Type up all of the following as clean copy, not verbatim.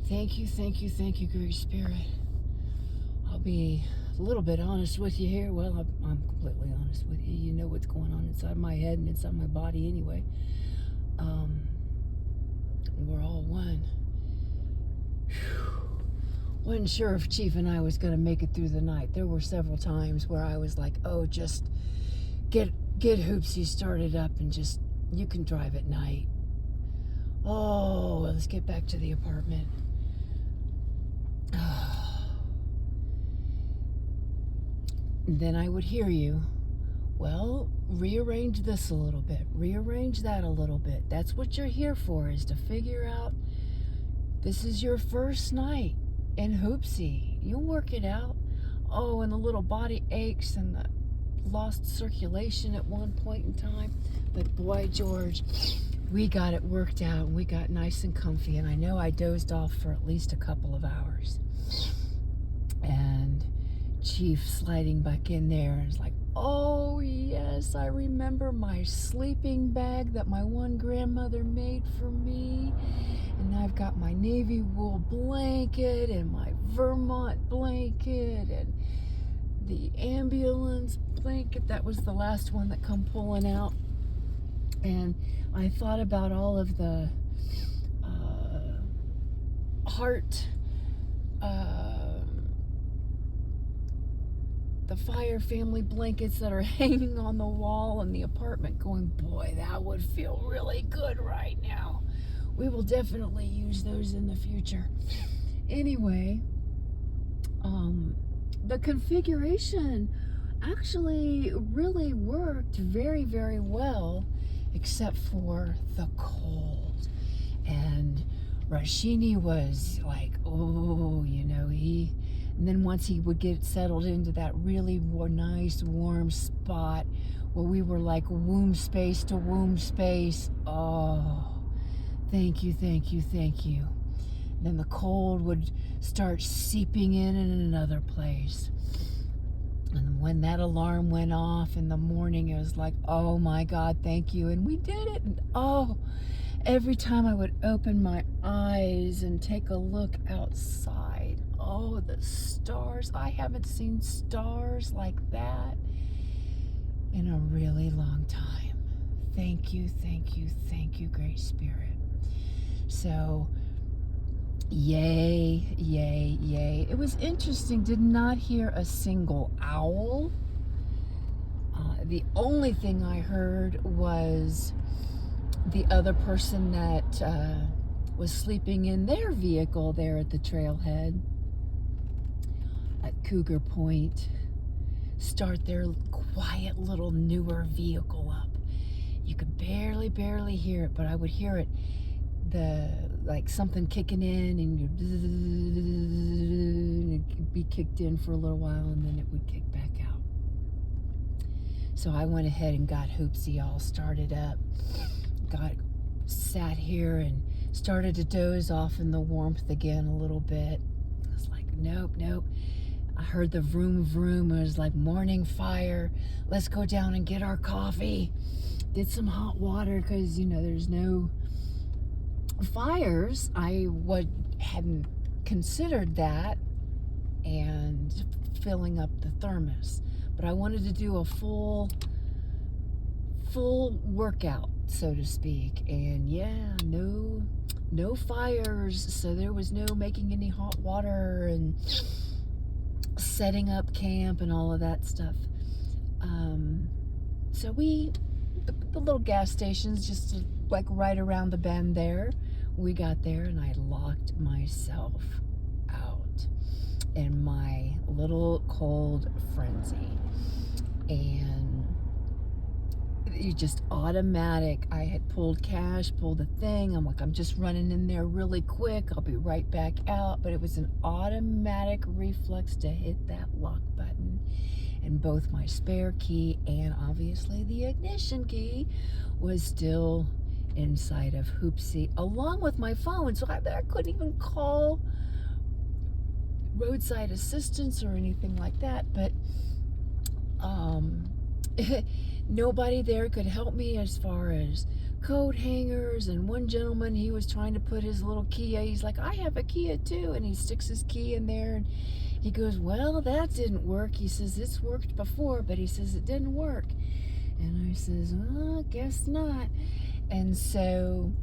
Thank you, Great Spirit. I'll be a little bit honest with you here. Well, I'm completely honest with you. You know what's going on inside my head and inside my body anyway. We're all one. Whew. Wasn't sure if Chief and I was going to make it through the night. There were several times where I was like, oh, just get Hoopsie started up and just, you can drive at night. Oh, let's get back to the apartment. And then I would hear you. Well, rearrange this a little bit. Rearrange that a little bit. That's what you're here for, is to figure out this is your first night in Hoopsie. You'll work it out. Oh, and the little body aches and the lost circulation at one point in time. But boy, George, we got it worked out and we got nice and comfy. And I know I dozed off for at least a couple of hours. And Chief sliding back in there and is like, oh yes, I remember my sleeping bag that my one grandmother made for me. And I've got my navy wool blanket and my Vermont blanket and the ambulance blanket. That was the last one that come pulling out. And I thought about all of the the Fire family blankets that are hanging on the wall in the apartment, going, boy, that would feel really good right now. We will definitely use those in the future. Anyway, the configuration actually really worked very, very well, except for the cold. And Rashini was like, oh, and then once he would get settled into that really nice warm spot where we were like womb space to womb space, oh, thank you. Then the cold would start seeping in another place. And when that alarm went off in the morning, it was like, oh my God, thank you. And we did it. And oh, every time I would open my eyes and take a look outside, oh, the stars. I haven't seen stars like that in a really long time. Thank you, Great Spirit. So, yay. It was interesting, did not hear a single owl. The only thing I heard was the other person that was sleeping in their vehicle there at the trailhead at Cougar Point start their quiet little newer vehicle up. You could barely hear it, but I would hear it, like something kicking in, and it'd be kicked in for a little while, and then it would kick back out. So I went ahead and got Hoopsie all started up, sat here and started to doze off in the warmth again a little bit. I was like, nope. I heard the vroom. It was like morning fire. Let's go down and get our coffee. Did some hot water because, there's no fires. I hadn't considered that and filling up the thermos. But I wanted to do a full workout, so to speak. And yeah, no fires. So there was no making any hot water and setting up camp and all of that stuff. So the little gas station's just like right around the bend there. We got there and I locked myself out in my little cold frenzy. And you just automatic. I had pulled the thing. I'm like, I'm just running in there really quick. I'll be right back out. But it was an automatic reflex to hit that lock button. And both my spare key and obviously the ignition key was still inside of Hoopsie, along with my phone. So I couldn't even call roadside assistance or anything like that. But nobody there could help me as far as coat hangers, and one gentleman, he was trying to put his little Kia, he's like, I have a Kia too, and he sticks his key in there, and he goes, well, that didn't work. He says, it's worked before, but he says it didn't work. And I says, well, guess not. And so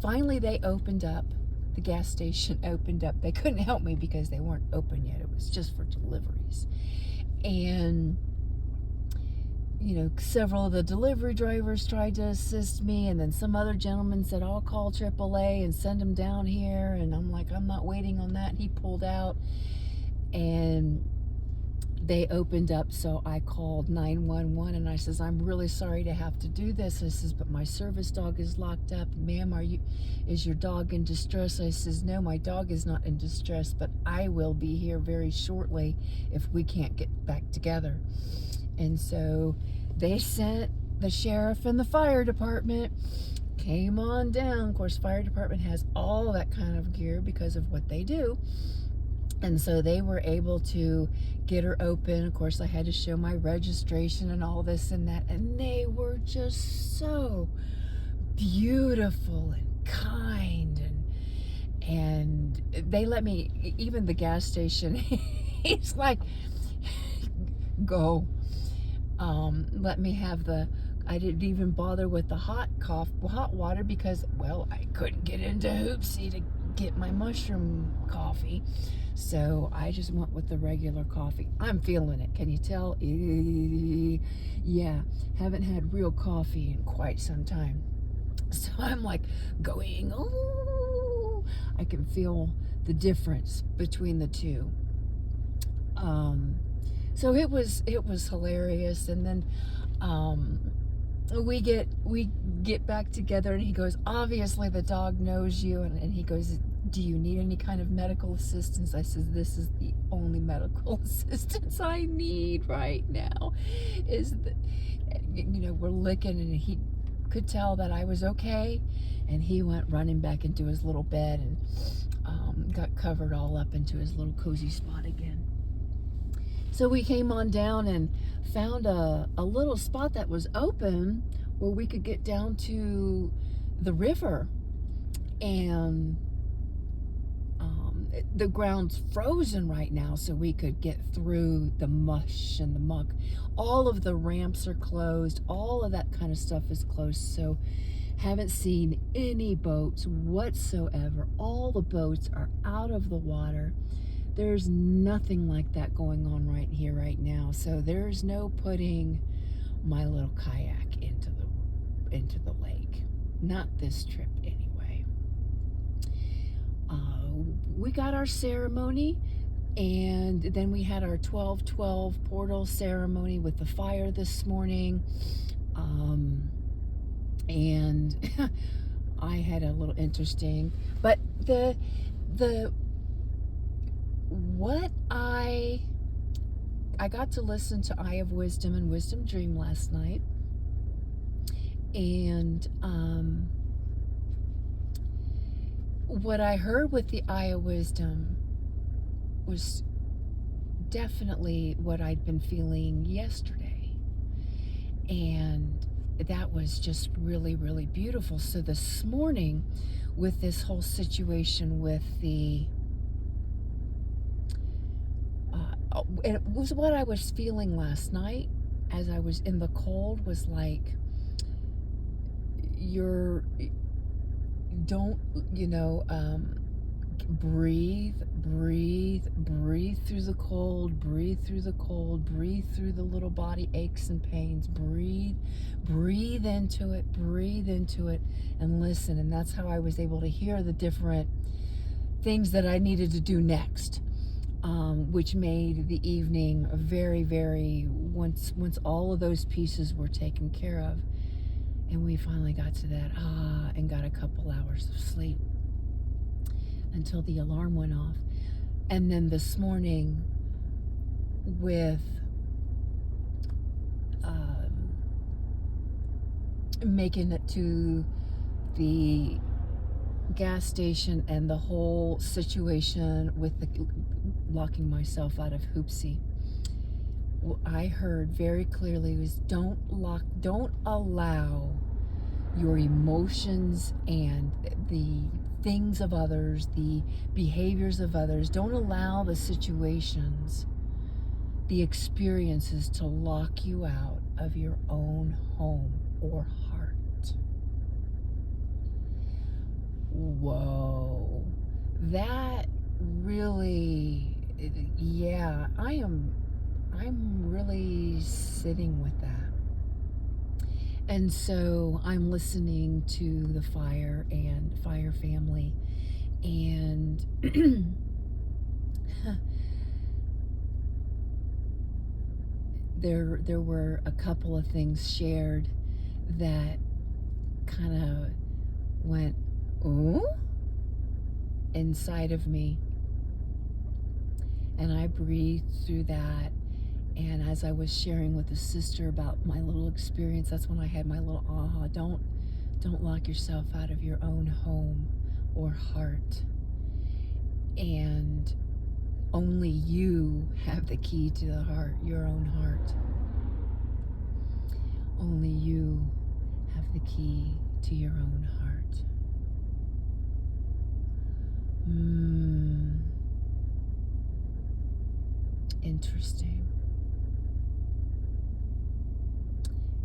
finally they opened up. The gas station opened up. They couldn't help me because they weren't open yet. It was just for deliveries. And several of the delivery drivers tried to assist me, and then some other gentleman said, I'll call AAA and send him down here. And I'm like, I'm not waiting on that. He pulled out, and they opened up. So I called 911, and I says, I'm really sorry to have to do this. I says, but my service dog is locked up. Ma'am, is your dog in distress? I says, no, my dog is not in distress, but I will be here very shortly if we can't get back together. And so they sent the sheriff and the fire department, came on down. Of course, fire department has all that kind of gear because of what they do. And so they were able to get her open. Of course, I had to show my registration and all this and that. And they were just so beautiful and kind. And they let me, even the gas station, he's like, go. Let me have I didn't even bother with the hot water because, well, I couldn't get into Hoopsie to get my mushroom coffee. So I just went with the regular coffee. I'm feeling it. Can you tell? Yeah, haven't had real coffee in quite some time. So I'm like going, oh, I can feel the difference between the two. So it was hilarious. And then we get back together, and he goes, obviously the dog knows you, and he goes, do you need any kind of medical assistance? I says, this is the only medical assistance I need right now. We're licking, and he could tell that I was okay, and he went running back into his little bed and got covered all up into his little cozy spot again. So we came on down and found a little spot that was open where we could get down to the river. And the ground's frozen right now, so we could get through the mush and the muck. All of the ramps are closed. All of that kind of stuff is closed. So haven't seen any boats whatsoever. All the boats are out of the water. There's nothing like that going on right here, right now. So there's no putting my little kayak into the lake. Not this trip, anyway. We got our ceremony, and then we had our 12-12 portal ceremony with the fire this morning. And I had a little interesting, but I got to listen to Eye of Wisdom and Wisdom Dream last night, and what I heard with the Eye of Wisdom was definitely what I'd been feeling yesterday, and that was just really, really beautiful. So this morning, with this whole situation with it was what I was feeling last night as I was in the cold, was like, breathe through the cold, breathe through the little body aches and pains, breathe into it, and listen. And that's how I was able to hear the different things that I needed to do next, which made the evening a very, very, once all of those pieces were taken care of, and we finally got to that, and got a couple hours of sleep until the alarm went off. And then this morning, with making it to the gas station and the whole situation with the locking myself out of Hoopsie, what I heard very clearly was, don't allow your emotions and the things of others, the behaviors of others. Don't allow the situations, the experiences to lock you out of your own home or heart. Whoa. That really, yeah, I'm really sitting with that. And so I'm listening to the fire and fire family, and there were a couple of things shared that kind of went, ooh, inside of me. And I breathed through that. And as I was sharing with a sister about my little experience, that's when I had my little aha. Don't lock yourself out of your own home or heart. And only you have the key to the heart, your own heart. Only you have the key to your own heart. Interesting.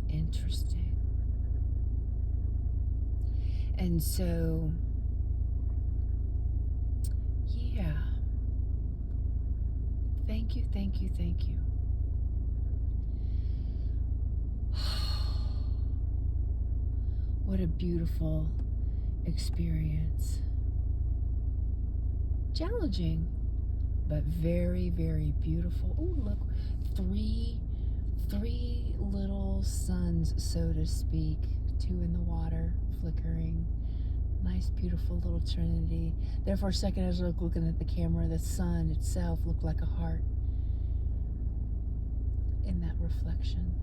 Interesting. And so, yeah. Thank you, thank you, thank you. What a beautiful experience. Challenging, but very, very beautiful. Oh, look, three little suns, so to speak. Two in the water, flickering. Nice, beautiful little trinity. There for a second, as I was looking at the camera, the sun itself looked like a heart in that reflection.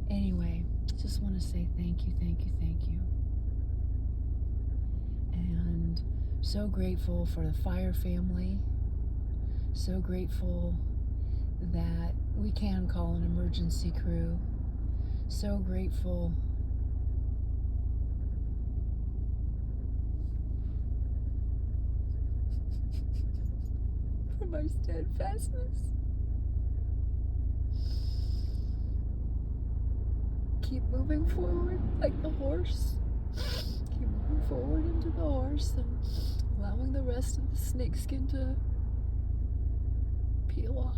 Anyway, just want to say thank you, thank you, thank you. And so grateful for the fire family. So grateful that we can call an emergency crew. So grateful for my steadfastness. Keep moving forward like the horse. Keep moving forward into the horse and allowing the rest of the snakeskin to peel off.